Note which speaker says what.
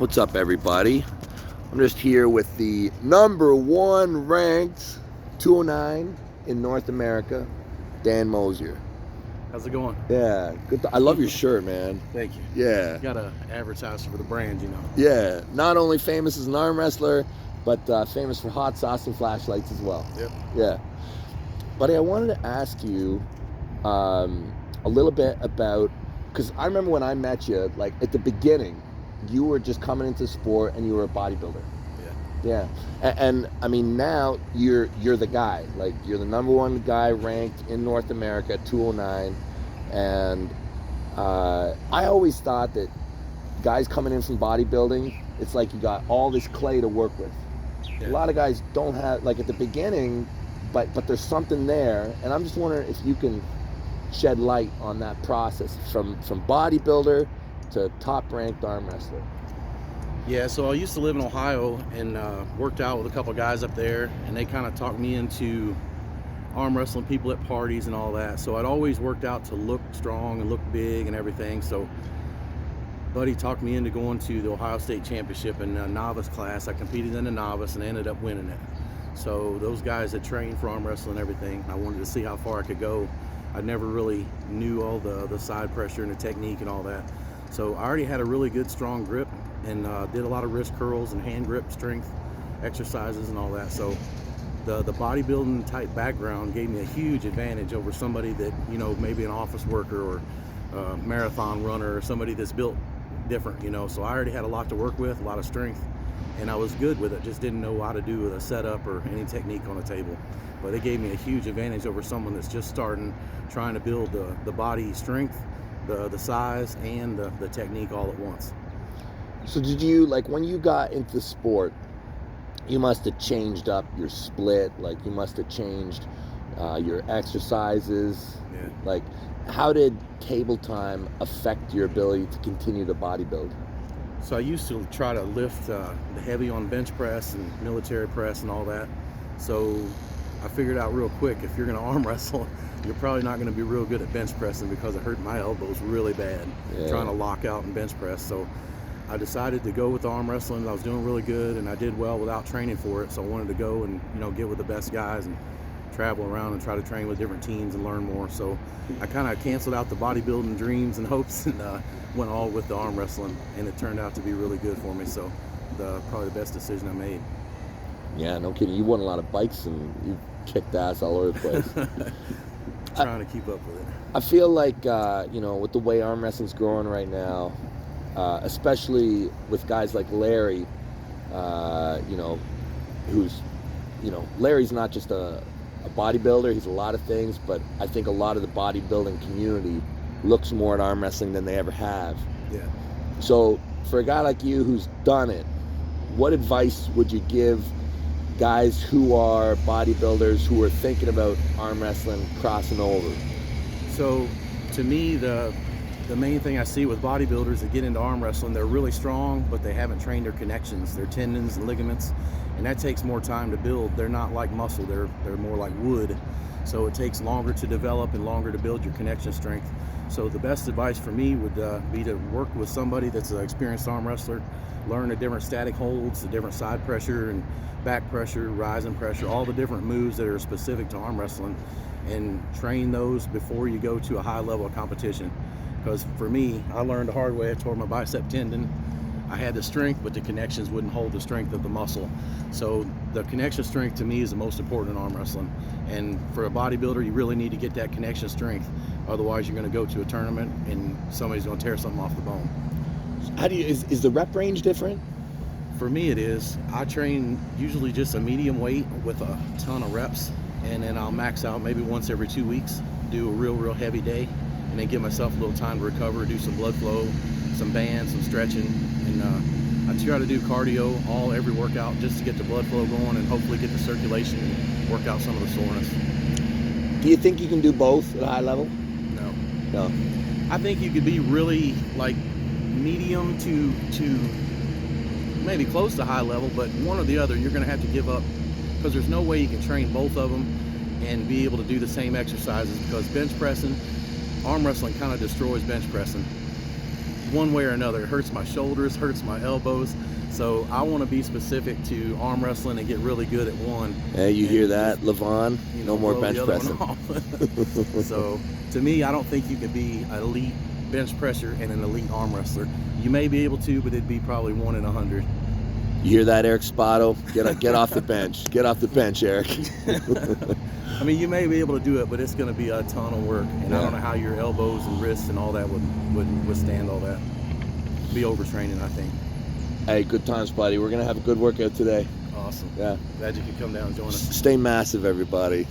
Speaker 1: What's up, everybody? I'm just here with the #1 ranked 209 in North America, Dan Mosier.
Speaker 2: How's it going?
Speaker 1: Yeah, good. I love your shirt, man.
Speaker 2: Thank you.
Speaker 1: Yeah.
Speaker 2: You gotta advertise for the brand, you know.
Speaker 1: Yeah, not only famous as an arm wrestler, but famous for hot sauce and flashlights as well.
Speaker 2: Yep.
Speaker 1: Yeah. Buddy, I wanted to ask you a little bit about, because I remember when I met you, like at the beginning, you were just coming into sport and you were a bodybuilder. Yeah. And I mean, now you're the guy. Like, you're the #1 guy ranked in North America, 209. And I always thought that guys coming in from bodybuilding, it's like you got all this clay to work with.
Speaker 2: Yeah.
Speaker 1: A lot of guys don't have, like at the beginning, but there's something there. And I'm just wondering if you can shed light on that process from bodybuilder to top ranked arm wrestler.
Speaker 2: Yeah, so I used to live in Ohio and worked out with a couple guys up there, and they kind of talked me into arm wrestling people at parties and all that. So I'd always worked out to look strong and look big and everything. So Buddy talked me into going to the Ohio State Championship in a novice class. I competed in the novice and I ended up winning it. So those guys had trained for arm wrestling and everything. I wanted to see how far I could go. I never really knew all the side pressure and the technique and all that. So I already had a really good strong grip and did a lot of wrist curls and hand grip strength exercises and all that. So the bodybuilding type background gave me a huge advantage over somebody that, you know, maybe an office worker or a marathon runner or somebody that's built different, you know. So I already had a lot to work with, a lot of strength, and I was good with it. Just didn't know how to do with a setup or any technique on the table. But it gave me a huge advantage over someone that's just starting, trying to build the body strength, the size, and the technique all at once.
Speaker 1: So did you, like, when you got into sport, you must have changed up your split, like you must have changed your exercises.
Speaker 2: Yeah.
Speaker 1: Like, how did table time affect your ability to continue to bodybuild?
Speaker 2: So I used to try to lift the heavy on bench press and military press and all that. So I figured out real quick, if you're going to arm wrestle, you're probably not going to be real good at bench pressing, because it hurt my elbows really bad trying to lock out and bench press. So I decided to go with the arm wrestling. I was doing really good and I did well without training for it. So I wanted to go and, you know, get with the best guys and travel around and try to train with different teams and learn more. So I kind of canceled out the bodybuilding dreams and hopes and went all with the arm wrestling, and it turned out to be really good for me. So probably the best decision I made.
Speaker 1: Yeah, no kidding. You won a lot of bikes and you kicked ass all over the place.
Speaker 2: Trying to keep up with it.
Speaker 1: I feel like, you know, with the way arm wrestling's growing right now, especially with guys like Larry, you know, who's, you know, Larry's not just a bodybuilder, he's a lot of things, but I think a lot of the bodybuilding community looks more at arm wrestling than they ever have.
Speaker 2: Yeah.
Speaker 1: So for a guy like you who's done it, what advice would you give guys who are bodybuilders who are thinking about arm wrestling crossing over?
Speaker 2: So to me, the main thing I see with bodybuilders that get into arm wrestling, they're really strong, but they haven't trained their connections, their tendons and ligaments, and that takes more time to build. They're not like muscle, they're more like wood. So it takes longer to develop and longer to build your connection strength. So the best advice for me would be to work with somebody that's an experienced arm wrestler, learn the different static holds, the different side pressure and back pressure, rising pressure, all the different moves that are specific to arm wrestling, and train those before you go to a high level of competition. Because for me, I learned the hard way. I tore my bicep tendon. I had the strength, but the connections wouldn't hold the strength of the muscle. So the connection strength to me is the most important in arm wrestling. And for a bodybuilder, you really need to get that connection strength. Otherwise, you're going to go to a tournament and somebody's going to tear something off the bone.
Speaker 1: How do you, is the rep range different?
Speaker 2: For me, it is. I train usually just a medium weight with a ton of reps, and then I'll max out maybe once every 2 weeks, do a real heavy day, and then give myself a little time to recover, do some blood flow, some bands, some stretching, and I try to do cardio every workout just to get the blood flow going and hopefully get the circulation and work out some of the soreness.
Speaker 1: Do you think you can do both at a high level?
Speaker 2: No. I think you could be really like medium to maybe close to high level, but one or the other you're going to have to give up, because there's no way you can train both of them and be able to do the same exercises, because bench pressing, arm wrestling kind of destroys bench pressing. one way or another. It hurts my shoulders, hurts my elbows. So I want to be specific to arm wrestling and get really good at one.
Speaker 1: Hey, you hear that, Levon?
Speaker 2: You
Speaker 1: No
Speaker 2: know,
Speaker 1: more
Speaker 2: blow
Speaker 1: bench
Speaker 2: the other
Speaker 1: pressing.
Speaker 2: one off. So to me, I don't think you can be an elite bench presser and an elite arm wrestler. You may be able to, but it'd be probably 1 in 100.
Speaker 1: You hear that, Eric Spotto? Get off the bench. Get off the bench, Eric.
Speaker 2: I mean, you may be able to do it, but it's going to be a ton of work, and
Speaker 1: Yeah.
Speaker 2: I don't know how your elbows and wrists and all that would withstand all that. Be overtraining, I think.
Speaker 1: Hey, good times, buddy. We're going to have a good workout today.
Speaker 2: Awesome.
Speaker 1: Yeah.
Speaker 2: Glad you could come down and join us.
Speaker 1: Stay massive, everybody.